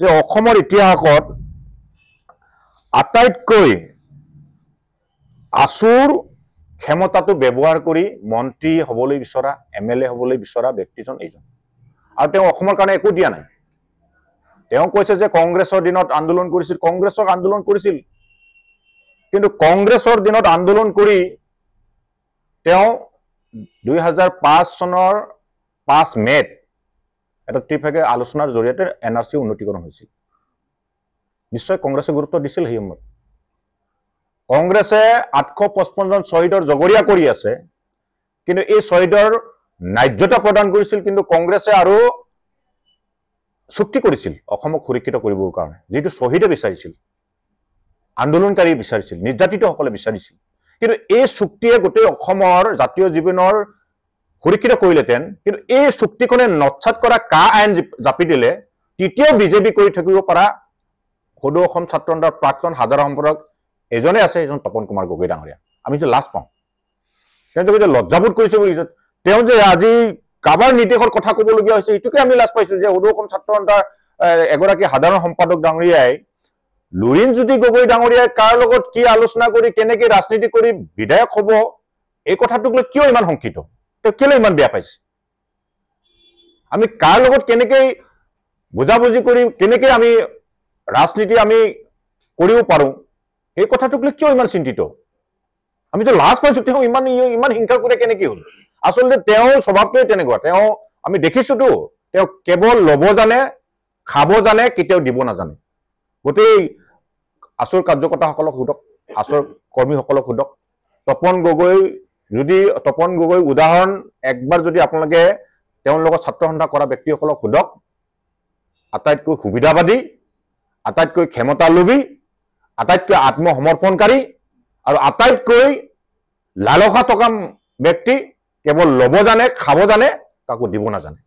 যে অসমৰ ইতিহাসত আটাইতকৈ আচুৰ ক্ষমতাটো ব্যৱহাৰ কৰি মন্ত্ৰী হ'বলৈ বিচৰা MLA হ'বলৈ বিচৰা ব্যক্তিজন এইজন আৰু তেওঁ অসমৰ কাৰণে একো দিয়া নাই তেওঁ কৈছে যে কংগ্ৰেছৰ দিনত আন্দোলন কৰিছিল কংগ্ৰেছক আন্দোলন কৰিছিল কিন্তু কংগ্ৰেছৰ দিনত আন্দোলন কৰি তেওঁ 2005 চনৰ 5 মেত এটা ত্ৰিফাকে আলোচনাৰ জৰিয়তে NRC উন্নতিকৰণ হৈছিল নিশ্চয় কংগ্ৰেছে গুৰুত্ব দিছিল সেই সময়ত কংগ্ৰেছে 855 জন শহীদৰ জগৰীয়া কৰি আছে কিন্তু এই শহীদৰ ন্যায্যতা প্ৰদান কৰিছিল কিন্তু কংগ্ৰেছে আৰু চুক্তি কৰিছিল অসমক সুৰক্ষিত কৰিবৰ কাৰণে যেটো শহীদে বিচাৰিছিল আন্দোলনকাৰী বিচাৰিছিল নিৰ্যাতিতসকলে বিচাৰিছিল কিন্তু এই চুক্তিয়ে গোটেই অসমৰ জাতীয় জীৱনৰ সুৰক্ষিত কৰিলেতেন কিন্তু এই চুক্তিখনে নচ্ছাত কৰা কা আইন জাপি দিলে তৃতীয় বিজেপি কৰি থাকিব পৰা সদৌ অসম ছাত্ৰ সন্থাৰ প্ৰাক্তন সাধাৰণ সম্পাদক এজনে আছে এজন তপন কুমাৰ গগৈ ডাঙৰীয়া আমি যে লাজ পাওঁ কিন্তু যে লজ্জাবোধ কৰিছে বুলিছে তেওঁ যে আজি কাবাৰ নীতিৰ কথা ক'বলগীয়া হৈছে এটুকে আমি লাজ পাইছো যে সদৌ অসম ছাত্ৰ সন্থাৰ এগৰাকী সাধাৰণ সম্পাদক ডাঙৰীয়াই লুৰিণজ্যোতি গগৈ ডাঙৰীয়াই কাৰ লগত কি আলোচনা কৰি কেনেকৈ ৰাজনীতি কৰি বিধায়ক হ'ব এই কথাটোক লৈ কিয় ইমান শংকিত তেওঁ কেলে ইমান বেয়া পাইছে আমি কাৰ লগত কেনেকৈ বুজাবুজি কৰি কেনেকৈ আমি ৰাজনীতি আমি কৰিব পাৰো এই কথাটোক লৈ কিয় ইমান চিন্তিত আমি তো লাজ পাইছো তেওঁ ইমান হিংসা কৰে কেনেকৈ হ'ল আসলে তেওঁৰ স্বভাৱটোৱে তেনেকুৱা তেওঁ আমি দেখিছোতো তেওঁ কেৱল ল'ব জানে খাব জানে কেতিয়াও দিব নাজানে গোটেই আসৰ কাৰ্যকৰ্তাসকলক সুধক আসৰ কৰ্মীসকলক সুধক তপন গগৈ উদাহৰণ একবাৰ যদি আপোনালোকে তেওঁৰ লগত ছাত্ৰ সন্থা কৰা ব্যক্তিসকলক সুধক আটাইতকৈ সুবিধাবাদী আটাইতকৈ ক্ষমতালোভী আটাইতকৈ আত্মসমৰ্পণকাৰী আৰু আটাইতকৈ লালসা থকা ব্যক্তি কেৱল ল'ব জানে খাব জানে কাকো দিব নাজানে